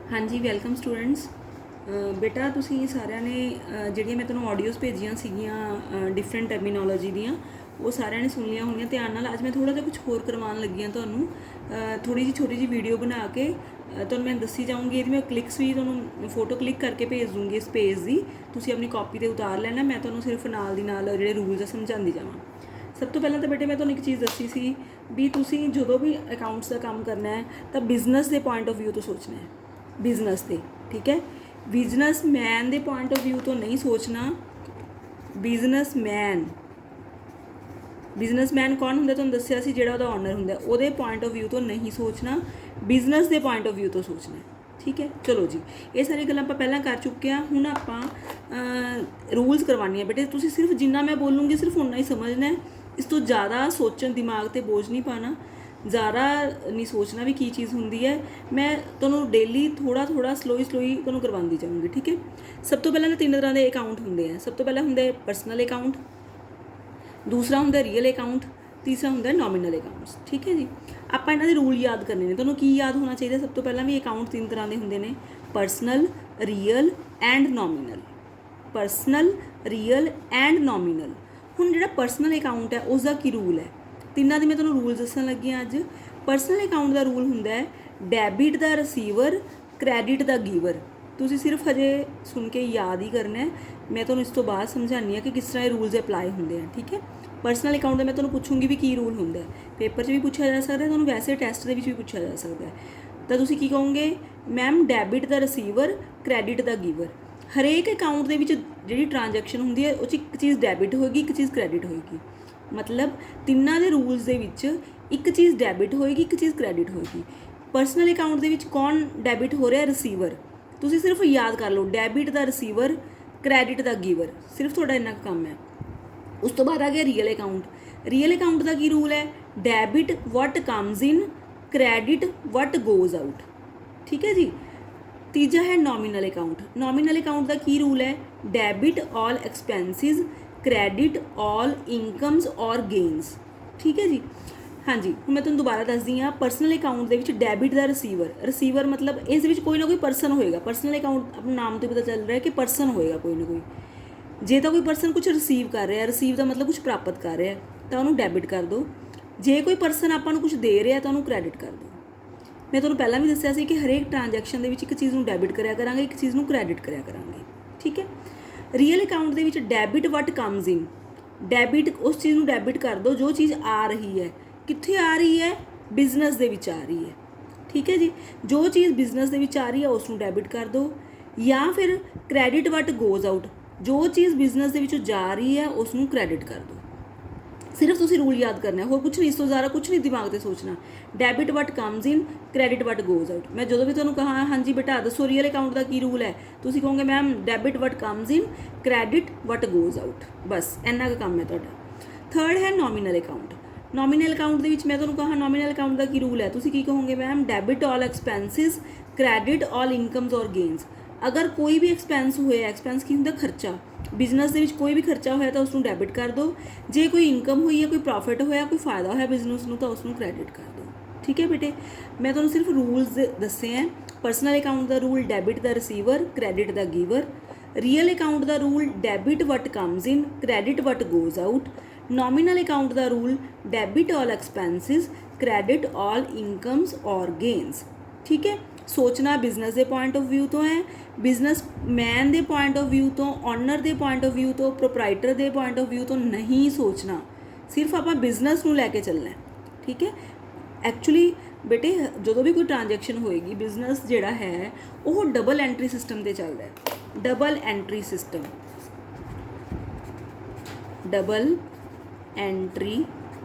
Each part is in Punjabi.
हाँ जी ਵੈਲਕਮ ਸਟੂਡੈਂਟਸ। ਬੇਟਾ ਤੁਸੀਂ ਸਾਰਿਆਂ ਨੇ ਜਿਹੜੀਆਂ ਮੈਂ ਤੁਹਾਨੂੰ ਆਡੀਓਜ਼ ਭੇਜੀਆਂ ਸੀਗੀਆਂ ਡਿਫਰੈਂਟ ਟਰਮੀਨੋਲੋਜੀ ਦੀਆਂ ਉਹ ਸਾਰਿਆਂ ਨੇ ਸੁਣ ਲਿਆ ਹੋਣੀਆਂ ਧਿਆਨ ਨਾਲ। ਅੱਜ ਮੈਂ ਥੋੜਾ ਜਿਹਾ ਕੁਝ ਹੋਰ ਕਰਵਾਉਣ ਲੱਗੀ ਹਾਂ ਤੁਹਾਨੂੰ, ਥੋੜੀ ਜਿਹੀ ਛੋਟੀ ਜਿਹੀ ਵੀਡੀਓ ਬਣਾ ਕੇ ਤੁਹਾਨੂੰ ਮੈਂ ਦੱਸੀ ਜਾਊਂਗੀ। ਇਹਦੀ ਮੈਂ ਕਲਿੱਕਸ ਵੀ ਤੁਹਾਨੂੰ ਫੋਟੋ ਕਲਿੱਕ ਕਰਕੇ ਭੇਜ ਦੂੰਗੀ ਇਸ ਪੇਜ ਦੀ, ਤੁਸੀਂ ਆਪਣੀ ਕਾਪੀ 'ਤੇ ਉਤਾਰ ਲੈਣਾ। ਮੈਂ ਤੁਹਾਨੂੰ ਸਿਰਫ ਨਾਲ ਦੀ ਨਾਲ ਜਿਹੜੇ ਰੂਲਸ ਆ ਸਮਝਾਉਂਦੀ ਜਾਵਾਂ। ਸਭ ਤੋਂ ਪਹਿਲਾਂ ਤਾਂ ਬੇਟੇ ਮੈਂ ਤੁਹਾਨੂੰ ਇੱਕ ਚੀਜ਼ ਦੱਸੀ ਸੀ ਵੀ ਤੁਸੀਂ ਜਦੋਂ ਵੀ ਅਕਾਊਂਟਸ ਦਾ ਕੰਮ ਕਰਨਾ ਹੈ ਤਾਂ ਬਿਜ਼ਨਸ ਦੇ ਪੁਆਇੰਟ ਆਫ ਵਿਊ ਤੋਂ ਸੋਚਣਾ ਹੈ। ਬਿਜ਼ਨਸ ਦੇ, ਠੀਕ ਹੈ, ਬਿਜ਼ਨਸਮੈਨ ਦੇ ਪੁਆਇੰਟ ਆਫ ਵਿਊ ਤੋਂ ਨਹੀਂ ਸੋਚਣਾ। ਬਿਜ਼ਨਸਮੈਨ ਕੌਣ ਹੁੰਦਾ ਤੁਹਾਨੂੰ ਦੱਸਿਆ ਸੀ, ਜਿਹੜਾ ਉਹਦਾ ਓਨਰ ਹੁੰਦਾ, ਉਹਦੇ ਪੁਆਇੰਟ ਆਫ ਵਿਊ ਤੋਂ ਨਹੀਂ ਸੋਚਣਾ, ਬਿਜ਼ਨਸ ਦੇ ਪੁਆਇੰਟ ਆਫ ਵਿਊ ਤੋਂ ਸੋਚਣਾ। ਠੀਕ ਹੈ, ਚਲੋ ਜੀ, ਇਹ ਸਾਰੀ ਗੱਲਾਂ ਆਪਾਂ ਪਹਿਲਾਂ ਕਰ ਚੁੱਕੇ ਹਾਂ। ਹੁਣ ਆਪਾਂ ਰੂਲਸ ਕਰਵਾਉਣੀ ਹੈ ਬੇਟੇ। ਤੁਸੀਂ ਸਿਰਫ ਜਿੰਨਾ ਮੈਂ ਬੋਲੂੰਗੀ ਸਿਰਫ ਉਨਾ ਹੀ ਸਮਝਣਾ ਹੈ। ਇਸ ਤੋਂ ਜ਼ਿਆਦਾ ਸੋਚਣ, ਦਿਮਾਗ 'ਤੇ ਬੋਝ ਨਹੀਂ ਪਾਉਣਾ, ज़्यादा नहीं सोचना भी की चीज़ होंगी है। मैं तुहानू डेली थोड़ा थोड़ा स्लोई तुहानू करवाती जाऊँगी। ठीक है, सब तो पहले तीन तरह के अकाउंट होंगे हैं। सब तो पहले होंगे परसनल अकाउंट, दूसरा होंगे रियल अकाउंट, तीसरा होंगे नॉमिनल अकाउंट्स। ठीक है जी, आप इन्हों के रूल याद करने हैं। तुहानू की याद होना चाहिए? सब तो पहला भी अकाउंट तीन तरह के होंगे ने, personal, real and nominal. Personal, real and nominal. हुण जिहड़ा परसनल अकाउंट है उसका की रूल है? तिन्ना दे मैं तुहानू रूल दस्सण लगी हाँ अज। परसनल अकाउंट का रूल हुंदा है डैबिट दा रिसीवर, क्रैडिट दा गिवर। तुसीं सिर्फ हजे सुन के याद ही करना है, मैं तुहानू इस तो बाद समझानी है कि किस तरह रूल्स अप्लाई होंदे हैं। ठीक है, परसनल अकाउंट का मैं तुहानू पुछूंगी भी की रूल हुंदा है, पेपर 'च भी पूछा जा सकता है, तुहानू वैसे टैसट दे विच भी पूछा जा सकता है। तो तुसीं की कहोगे? मैम डैबिट दा रिसीवर, क्रैडिट दा गिवर। हरेक अकाउंट दे विच जिहड़ी ट्रांजैक्शन हुंदी है उह 'च एक चीज़ डैबिट होएगी, एक चीज़ क्रैडिट होएगी। मतलब तिन्ना दे रूल्स दे विच एक चीज़ डैबिट होएगी, एक चीज़ क्रैडिट होएगी। परसनल अकाउंट दे विच कौन डैबिट हो रहा है? रिसीवर। तुसीं सिर्फ याद कर लो, डैबिट दा रिसीवर, क्रैडिट दा गिवर, सिर्फ थोड़ा इन्ना काम है। उस तो बाद आ गया रियल अकाउंट। रियल अकाउंट का की रूल है? Debit what comes in, credit what goes out. ठीक है जी। तीजा है नॉमिनल अकाउंट। नॉमिनल अकाउंट का की रूल है? Debit all expenses, credit all incomes और गेन्स। ठीक है जी, हाँ जी। मैं तुहानू दोबारा दसदी हाँ। परसनल अकाउंट के डैबिट का रिसीवर मतलब इस कोई ना कोई परसन होएगा। परसनल अकाउंट अपने नाम तो पता चल रहा है कि परसन होएगा कोई ना कोई। जे तो कोई परसन कुछ रिसीव कर रहा है, रिसीव का मतलब कुछ प्राप्त कर रहा है, तो उन्होंने डैबिट कर दो। जे कोई परसन आपको कुछ दे रहा है तो उन्होंने क्रैडिट कर दो। मैं तुहानू पहला भी दस्सिया सी कि हरेक ट्रांजैक्शन के एक चीज़ को डैबिट कराया करांगे, एक चीज़ को क्रैडिट कराया करांगे। ठीक है, रियल अकाउंट के विच debit what comes in. Debit उस चीज़ को डैबिट कर दो जो चीज़ आ रही है। कित्थे आ रही है? बिजनेस दे विच आ रही है। ठीक है जी, जो चीज़ बिजनेस दे विच आ रही है उसनू डैबिट कर दो। या फिर क्रैडिट वट गोज़ आउट, जो चीज़ बिजनेस दे विचों जा रही है उसनू क्रैडिट कर दो। सिर्फ तुसीं रूल याद करना है, होर कुछ नहीं, इस तो ज़्यादा कुछ नहीं दिमाग से सोचना। Debit what comes in, credit what goes out. मैं जो भी तुहानू कहा हाँ जी बेटा दसो रियल अकाउंट का की रूल है, तुसीं कहोगे ma'am debit what comes in, credit what goes out. बस इन्ना का काम है तुहाडा। थर्ड है नॉमिनल अकाउंट। नॉमिनल अकाउंट के विच मैं तुहानू कहा नॉमिनल अकाउंट का की रूल है, तुसीं की कहोगे ma'am debit all expenses, credit all incomes और गेन्स। अगर कोई भी एक्सपेंस होया, एक्सपेंस की हुंदा खर्चा, बिजनेस के कोई भी खर्चा होया तो उसनू डैबिट कर दो। जे कोई इनकम हुई है, कोई प्रॉफिट होया, कोई फायदा होया बिजनेस नू तो उसनू क्रैडिट कर दो। ठीक है बेटे, मैं तुहानू सिर्फ रूल्स दस्से हैं। परसनल अकाउंट का rule debit the receiver, credit the giver. Real account का rule debit what comes in, credit what goes out. Nominal account का rule debit all expenses, credit all incomes और गेन्स। ठीक है, सोचना बिजनेस के पॉइंट ऑफ व्यू तो है, बिजनेसमैन के पॉइंट ऑफ व्यू तो, ऑनर के पॉइंट ऑफ व्यू तो, प्रोप्राइटर के पॉइंट ऑफ व्यू तो नहीं सोचना। सिर्फ आप बिजनेस को लैके चलना है। ठीक है, एक्चुअली बेटे जो भी कोई ट्रांजैक्शन होएगी, बिजनेस जिहड़ा है वो डबल एंट्री सिस्टम से चल रहा है। Double entry system, double entry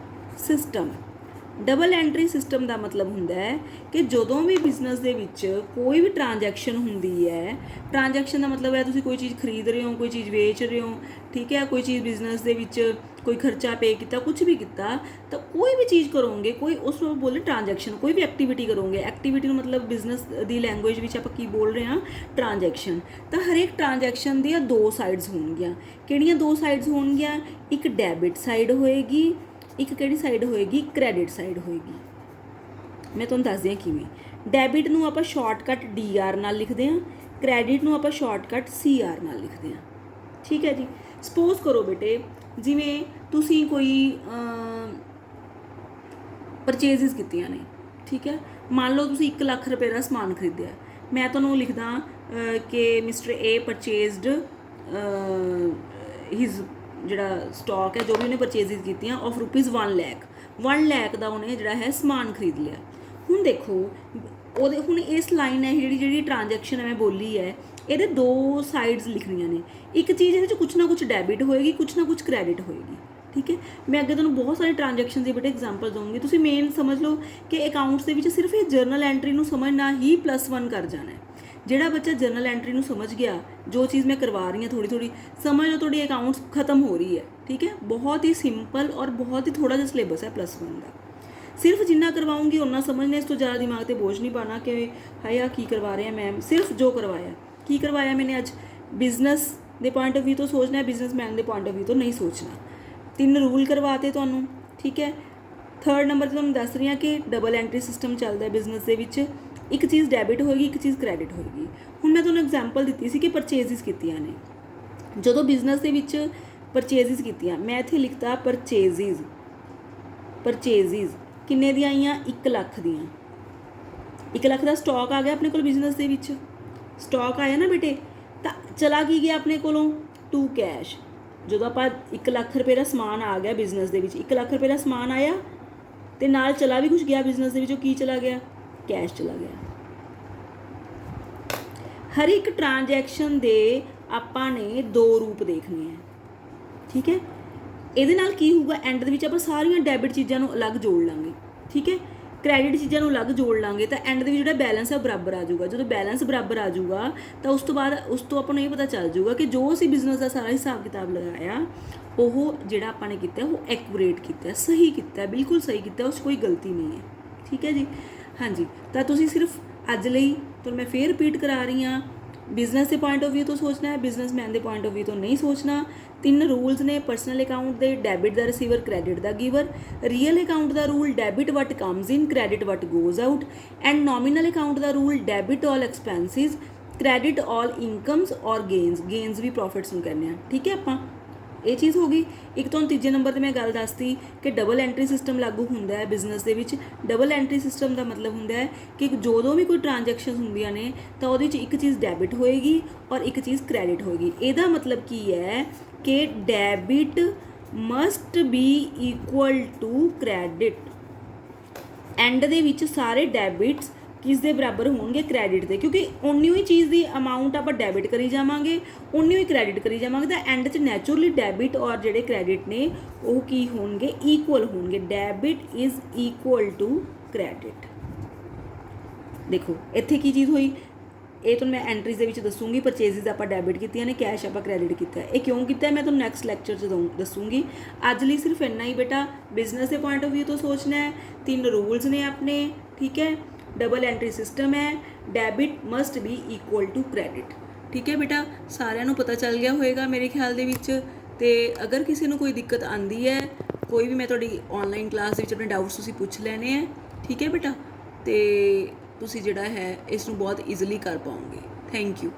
system. Double entry system का मतलब हुंदा है कि जदों भी बिजनेस दे विच कोई भी ट्रांजैक्शन हुंदी है, ट्रांजैक्शन का मतलब है तुसीं कोई चीज़ खरीद रहे हो, कोई चीज़ बेच रहे हो। ठीक है, कोई चीज़ बिजनेस दे विच कोई खर्चा पे किया, कुछ भी किया, तो कोई भी चीज़ करोगे, कोई उस बोले ट्रांजैक्शन, कोई भी एक्टिविटी करोगे। एक्टिविटी मतलब बिजनेस की लैंगुएज में आप की बोल रहे हैं ट्रांजैक्शन। तो हर एक ट्रांजैक्शन दी दो साइड्स होणगियां। किहड़ियां दो साइड्स होणगियां? एक डैबिट साइड होएगी, एक किहड़ी साइड होएगी? क्रैडिट साइड होएगी। मैं तुहानूं दस दियां किवें। ਡੈਬਿਟ ਨੂੰ ਆਪਾਂ ਸ਼ਾਰਟਕਟ DR ਨਾਲ ਲਿਖਦੇ ਹਾਂ, ਕ੍ਰੈਡਿਟ ਨੂੰ ਆਪਾਂ ਸ਼ਾਰਟਕਟ CR ਨਾਲ ਲਿਖਦੇ ਹਾਂ। ਠੀਕ ਹੈ ਜੀ। ਸਪੋਜ਼ ਕਰੋ ਬੇਟੇ ਜਿਵੇਂ ਤੁਸੀਂ ਕੋਈ ਪਰਚੇਜ਼ਸ ਕੀਤੀਆਂ ਨੇ, ਠੀਕ ਹੈ। ਮੰਨ ਲਓ ਤੁਸੀਂ 1 ਲੱਖ ਰੁਪਏ ਦਾ ਸਮਾਨ ਖਰੀਦਿਆ, ਮੈਂ ਤੁਹਾਨੂੰ ਲਿਖਦਾ ਕਿ ਮਿਸਟਰ ਏ ਪਰਚੇਜ਼ਡ ਹਿਜ਼ ਜਿਹੜਾ ਸਟਾਕ ਹੈ ਜੋ ਵੀ ਉਹਨੇ ਪਰਚੇਜ਼ਸ ਕੀਤੀਆਂ ਆਫ ਰੁਪੀਜ਼ 1 ਲੱਖ, 1 ਲੱਖ ਦਾ ਉਹਨੇ ਜਿਹੜਾ ਹੈ ਸਮਾਨ ਖਰੀਦ ਲਿਆ। ਹੁਣ ਦੇਖੋ ਉਹਦੇ ਹੁਣ ਇਸ ਲਾਈਨ ਹੈ ਜਿਹੜੀ ਟ੍ਰਾਂਜੈਕਸ਼ਨ ਹੈ ਮੈਂ ਬੋਲੀ ਹੈ, ਇਹਦੇ 2 ਸਾਈਡਸ ਲਿਖਣੀਆਂ ਨੇ। ਇੱਕ ਚੀਜ਼ ਇਹਦੇ ਵਿੱਚ ਕੁਛ ਨਾ ਕੁਛ ਡੈਬਿਟ ਹੋਏਗੀ, ਕੁਛ ਨਾ ਕੁਛ ਕ੍ਰੈਡਿਟ ਹੋਏਗੀ। ਠੀਕ ਹੈ। ਮੈਂ ਅੱਗੇ ਤੁਹਾਨੂੰ ਬਹੁਤ ਸਾਰੇ ਟ੍ਰਾਂਜੈਕਸ਼ਨ ਦੇ ਬੇਟੇ ਐਗਜ਼ਾਮਪਲ ਦਊਂਗੀ। ਤੁਸੀਂ ਮੇਨ ਸਮਝ ਲਓ ਕਿ ਅਕਾਊਂਟਸ ਦੇ ਵਿੱਚ ਸਿਰਫ ਇਹ ਜਰਨਲ ਐਂਟਰੀ ਨੂੰ ਸਮਝਣਾ ਹੀ +1 ਕਰ ਜਾਣਾ ਹੈ। ਜਿਹੜਾ ਬੱਚਾ ਜਰਨਲ ਐਂਟਰੀ ਨੂੰ ਸਮਝ ਗਿਆ, ਜੋ ਚੀਜ਼ ਮੈਂ ਕਰਵਾ ਰਹੀ ਹਾਂ ਥੋੜੀ ਸਮਝ ਲਓ ਤੁਹਾਡੀ ਅਕਾਊਂਟਸ ਖਤਮ ਹੋ ਰਹੀ ਹੈ। ਠੀਕ ਹੈ। ਬਹੁਤ ਹੀ ਸਿੰਪਲ ਔਰ ਬਹੁਤ ਹੀ ਥੋੜਾ ਜਿਹਾ ਸਿਲੇਬਸ ਹੈ +1 ਦਾ। ਸਿਰਫ ਜਿੰਨਾ ਕਰਵਾਉਂਗੀ ਉਨਾ ਸਮਝਣਾ, ਇਸ ਤੋਂ ਜ਼ਿਆਦਾ ਦਿਮਾਗ ਤੇ ਬੋਝ ਨਹੀਂ ਪਾਉਣਾ ਕਿ ਹਾਏ ਆ ਕੀ ਕਰਵਾ ਰਹੇ ਆ ਮੈਮ। ਸਿਰਫ ਜੋ ਕਰਵਾਇਆ, ਕੀ ਕਰਵਾਇਆ ਮੈਨੇ ਅੱਜ, ਬਿਜ਼ਨਸ ਦੇ ਪੁਆਇੰਟ ਆਫ ਵਿਊ ਤੋਂ ਸੋਚਣਾ ਹੈ, ਬਿਜ਼ਨਸਮੈਨ ਦੇ ਪੁਆਇੰਟ ਆਫ ਵਿਊ ਤੋਂ ਨਹੀਂ ਸੋਚਣਾ। 3 ਰੂਲ ਕਰਵਾਤੇ ਤੁਹਾਨੂੰ। ਠੀਕ ਹੈ। 3rd ਨੰਬਰ 'ਤੇ ਤੁਹਾਨੂੰ ਦੱਸ ਰਹੀ ਹਾਂ ਕਿ ਡਬਲ ਐਂਟਰੀ ਸਿਸਟਮ ਚੱਲਦਾ ਬਿਜ਼ਨਸ ਦੇ ਵਿੱਚ। ਇੱਕ ਚੀਜ਼ ਡੈਬਿਟ ਹੋਏਗੀ, ਇੱਕ ਚੀਜ਼ ਕ੍ਰੈਡਿਟ ਹੋਏਗੀ। ਹੁਣ ਮੈਂ ਤੁਹਾਨੂੰ ਐਗਜ਼ਾਮਪਲ ਦਿੱਤੀ ਸੀ ਕਿ ਪਰਚੇਜ਼ਸ ਕੀਤੀਆਂ ਨੇ, ਜਦੋਂ ਬਿਜ਼ਨਸ ਦੇ ਵਿੱਚ ਪਰਚੇਜ਼ਸ ਕੀਤੀਆਂ, ਮੈਂ ਇੱਥੇ ਲਿਖਤਾ ਪਰਚੇਜ਼ਸ ਕਿੰਨੇ ਦੀਆਂ ਆਈਆਂ, 1 ਲੱਖ ਦੀਆਂ। 1 ਲੱਖ ਦਾ ਸਟਾਕ ਆ ਗਿਆ ਆਪਣੇ ਕੋਲ ਬਿਜ਼ਨਸ ਦੇ ਵਿੱਚ, ਸਟਾਕ ਆਇਆ ਨਾ ਬੇਟੇ, ਤਾਂ ਚਲਾ ਕੀ ਗਿਆ ਆਪਣੇ ਕੋਲੋਂ, ਟੂ ਕੈਸ਼। ਜਦੋਂ ਆਪਾਂ 1 ਲੱਖ ਰੁਪਏ ਦਾ ਸਮਾਨ ਆ ਗਿਆ ਬਿਜ਼ਨਸ ਦੇ ਵਿੱਚ, 1 ਲੱਖ ਰੁਪਏ ਦਾ ਸਮਾਨ ਆਇਆ ਤੇ ਨਾਲ ਚਲਾ ਵੀ ਕੁਛ ਗਿਆ ਬਿਜ਼ਨਸ ਦੇ ਵਿੱਚੋਂ, ਕੀ ਚਲਾ ਗਿਆ, ਕੈਸ਼ ਚਲਾ ਗਿਆ। ਹਰ ਇੱਕ ਟ੍ਰਾਂਜੈਕਸ਼ਨ ਦੇ ਆਪਾਂ ਨੇ 2 ਰੂਪ ਦੇਖਣੇ ਹੈ। ਠੀਕ ਹੈ। ਇਹਦੇ ਨਾਲ ਕੀ ਹੋਊਗਾ, ਐਂਡ ਦੇ ਵਿੱਚ ਆਪਾਂ ਸਾਰੀਆਂ ਡੈਬਿਟ ਚੀਜ਼ਾਂ ਨੂੰ ਅਲੱਗ ਜੋੜ ਲਾਂਗੇ। ਠੀਕ ਹੈ। ਕ੍ਰੈਡਿਟ ਚੀਜ਼ਾਂ ਨੂੰ ਅਲੱਗ ਜੋੜ ਲਾਂਗੇ ਤਾਂ ਐਂਡ ਦੇ ਵਿੱਚ ਜਿਹੜਾ ਬੈਲੈਂਸ ਹੈ ਬਰਾਬਰ ਆ ਜਾਊਗਾ। ਜਦੋਂ ਬੈਲੈਂਸ ਬਰਾਬਰ ਆ ਜਾਊਗਾ ਤਾਂ ਉਸ ਤੋਂ ਬਾਅਦ ਉਸ ਤੋਂ ਆਪਾਂ ਨੂੰ ਇਹ ਪਤਾ ਚੱਲ ਜਾਊਗਾ ਕਿ ਜੋ ਅਸੀਂ ਬਿਜ਼ਨਸ ਦਾ ਸਾਰਾ ਹਿਸਾਬ ਕਿਤਾਬ ਲਗਾਇਆ ਉਹ ਜਿਹੜਾ ਆਪਾਂ ਨੇ ਕੀਤਾ ਉਹ ਐਕੂਰੇਟ ਕੀਤਾ, ਸਹੀ ਕੀਤਾ, ਬਿਲਕੁਲ ਸਹੀ ਕੀਤਾ, ਉਸ 'ਚ ਕੋਈ ਗਲਤੀ ਨਹੀਂ ਹੈ। ਠੀਕ ਹੈ ਜੀ। ਹਾਂਜੀ। ਤਾਂ ਤੁਸੀਂ ਸਿਰਫ ਅੱਜ ਲਈ ਤੁਹਾਨੂੰ ਮੈਂ ਫੇਰ ਰਿਪੀਟ ਕਰਾ ਰਹੀ ਹਾਂ, ਬਿਜ਼ਨਸ ਦੇ ਪੁਆਇੰਟ ਆਫ ਵਿਊ ਤੋਂ ਸੋਚਣਾ ਹੈ, ਬਿਜ਼ਨਸਮੈਨ ਦੇ ਪੁਆਇੰਟ ਆਫ ਵਿਊ ਤੋਂ ਨਹੀਂ ਸੋਚਣਾ। 3 ਰੂਲਸ ਨੇ ਪਰਸਨਲ ਅਕਾਊਂਟ ਦੇ, debit the receiver, credit the giver. Real account ਦਾ rule, debit what comes in, credit what goes out. And nominal account ਦਾ rule, debit all expenses, credit all incomes ਔਰ ਗੇਨਸ ਵੀ ਪ੍ਰੋਫਿਟਸ ਨੂੰ ਕਹਿੰਦੇ ਆ। ਠੀਕ ਹੈ। ਆਪਾਂ ਇਹ ਚੀਜ਼ ਹੋ ਗਈ। ਇੱਕ ਤੁਹਾਨੂੰ 3 ਨੰਬਰ 'ਤੇ ਮੈਂ ਗੱਲ ਦੱਸਤੀ ਕਿ ਡਬਲ ਐਂਟਰੀ ਸਿਸਟਮ ਲਾਗੂ ਹੁੰਦਾ ਹੈ ਬਿਜ਼ਨਸ ਦੇ ਵਿੱਚ। ਡਬਲ ਐਂਟਰੀ ਸਿਸਟਮ ਦਾ ਮਤਲਬ ਹੁੰਦਾ ਹੈ ਕਿ ਜਦੋਂ ਵੀ ਕੋਈ ਟ੍ਰਾਂਜੈਕਸ਼ਨ ਹੁੰਦੀਆਂ ਨੇ ਤਾਂ ਉਹਦੇ 'ਚ ਇੱਕ ਚੀਜ਼ ਡੈਬਿਟ ਹੋਏਗੀ ਔਰ ਇੱਕ ਚੀਜ਼ ਕ੍ਰੈਡਿਟ ਹੋਏਗੀ। ਇਹਦਾ ਮਤਲਬ ਕੀ ਹੈ ਕਿ debit must be equal to credit. End ਦੇ ਵਿੱਚ ਸਾਰੇ ਡੈਬਿਟਸ ਕਿਸ ਦੇ ਬਰਾਬਰ ਹੋਣਗੇ, ਕ੍ਰੈਡਿਟ ਦੇ, ਕਿਉਂਕਿ ਉਨੀ ਹੀ ਚੀਜ਼ ਦੀ ਅਮਾਊਂਟ ਆਪਾਂ ਡੈਬਿਟ ਕਰੀ ਜਾਵਾਂਗੇ, ਉਨੀ ਹੀ ਕ੍ਰੈਡਿਟ ਕਰੀ ਜਾਵਾਂਗੇ ਤਾਂ ਐਂਡ 'ਚ ਨੈਚੁਰਲੀ ਡੈਬਿਟ ਔਰ ਜਿਹੜੇ ਕ੍ਰੈਡਿਟ ਨੇ ਉਹ ਕੀ ਹੋਣਗੇ, ਇਕੁਅਲ ਹੋਣਗੇ। Debit is equal to credit. ਦੇਖੋ ਇੱਥੇ ਕੀ ਚੀਜ਼ ਹੋਈ, ਇਹ ਤੁਹਾਨੂੰ ਮੈਂ ਐਂਟਰੀਜ਼ ਦੇ ਵਿੱਚ ਦੱਸੂਗੀ। ਪਰਚੇਜ਼ਸ ਆਪਾਂ ਡੈਬਿਟ ਕੀਤੀਆਂ ਨੇ, ਕੈਸ਼ ਆਪਾਂ ਕ੍ਰੈਡਿਟ ਕੀਤਾ। ਇਹ ਕਿਉਂ ਕੀਤਾ ਮੈਂ ਤੁਹਾਨੂੰ ਨੈਕਸਟ ਲੈਕਚਰ 'ਚ ਦੱਸੂਗੀ। ਅੱਜ ਲਈ ਸਿਰਫ ਇੰਨਾ ਹੀ ਬੇਟਾ। ਬਿਜ਼ਨਸ ਦੇ ਪੁਆਇੰਟ ਆਫ ਵਿਊ ਤੋਂ ਸੋਚਣਾ ਹੈ। 3 ਰੂਲਸ ਨੇ ਆਪਣੇ। ਠੀਕ ਹੈ। ਡਬਲ ਐਂਟਰੀ ਸਿਸਟਮ ਹੈ। Debit must be equal to credit. ਠੀਕ ਹੈ ਬੇਟਾ। ਸਾਰਿਆਂ ਨੂੰ ਪਤਾ ਚੱਲ ਗਿਆ ਹੋਏਗਾ ਮੇਰੇ ਖਿਆਲ ਦੇ ਵਿੱਚ। ਅਤੇ ਅਗਰ ਕਿਸੇ ਨੂੰ ਕੋਈ ਦਿੱਕਤ ਆਉਂਦੀ ਹੈ, ਕੋਈ ਵੀ, ਮੈਂ ਤੁਹਾਡੀ ਔਨਲਾਈਨ ਕਲਾਸ ਦੇ ਵਿੱਚ ਆਪਣੇ ਡਾਊਟਸ ਤੁਸੀਂ ਪੁੱਛ ਲੈਣੇ ਹੈ। ਠੀਕ ਹੈ ਬੇਟਾ। ਅਤੇ ਤੁਸੀਂ ਜਿਹੜਾ ਹੈ ਇਸ ਨੂੰ ਬਹੁਤ ਈਜ਼ੀਲੀ ਕਰ ਪਾਓਗੇ। Thank you.